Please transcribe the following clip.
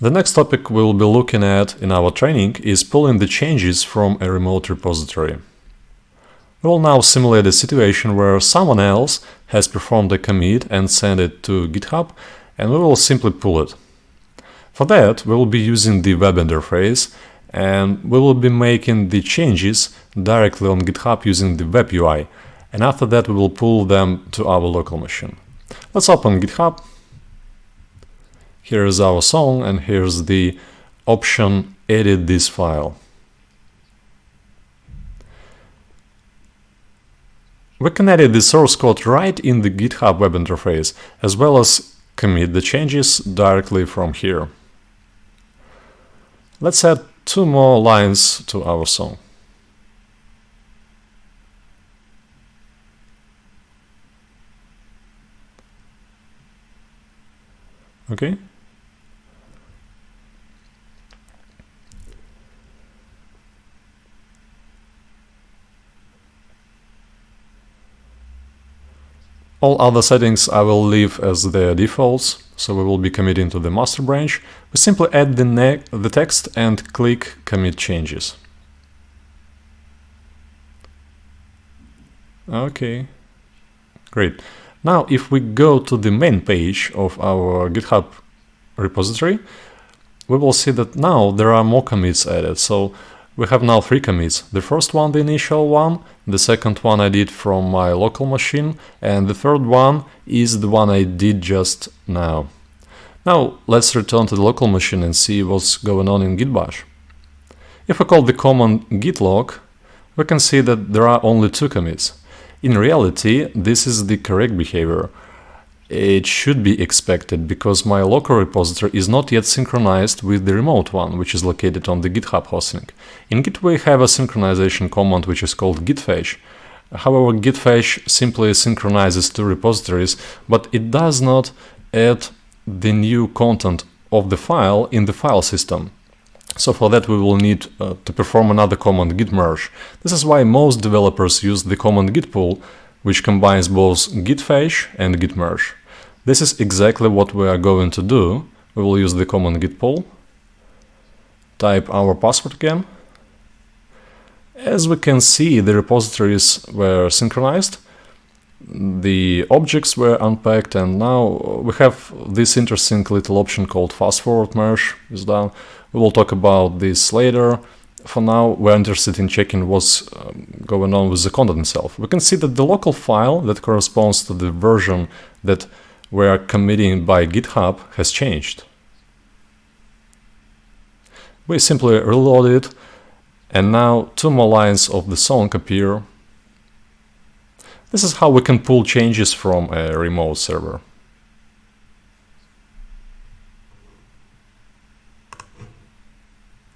The next topic we'll be looking at in our training is pulling the changes from a remote repository. We will now simulate a situation where someone else has performed a commit and sent it to GitHub, and we will simply pull it. For that, we will be using the web interface, and we will be making the changes directly on GitHub using the web UI, and after that we will pull them to our local machine. Let's open GitHub. Here is our song, and here's the option edit this file. We can edit the source code right in the GitHub web interface, as well as commit the changes directly from here. Let's add 2 more lines to our song. Okay. All other settings I will leave as their defaults, so we will be committing to the master branch. We simply add the text and click Commit Changes. Okay, great. Now if we go to the main page of our GitHub repository, we will see that now there are more commits added. So we have now 3 commits. The first one, the initial one, the second one I did from my local machine, and the third one is the one I did just now. Now let's return to the local machine and see what's going on in Git bash. If we call the command git log, we can see that there are only 2 commits. In reality, this is the correct behavior. It should be expected because my local repository is not yet synchronized with the remote one, which is located on the GitHub hosting. In Git we have a synchronization command which is called git fetch. However, git fetch simply synchronizes 2 repositories, but it does not add the new content of the file in the file system. So for that we will need to perform another command, git merge. This is why most developers use the command git pull, which combines both git fetch and git merge. This is exactly what we are going to do. We will use the command git pull, type our password again. As we can see, the repositories were synchronized, the objects were unpacked, and now we have this interesting little option called fast forward merge is done. We will talk about this later. For now, we're interested in checking what's going on with the content itself. We can see that the local file that corresponds to the version that we are committing by GitHub has changed. We simply reload it, and now 2 more lines of the song appear. This is how we can pull changes from a remote server.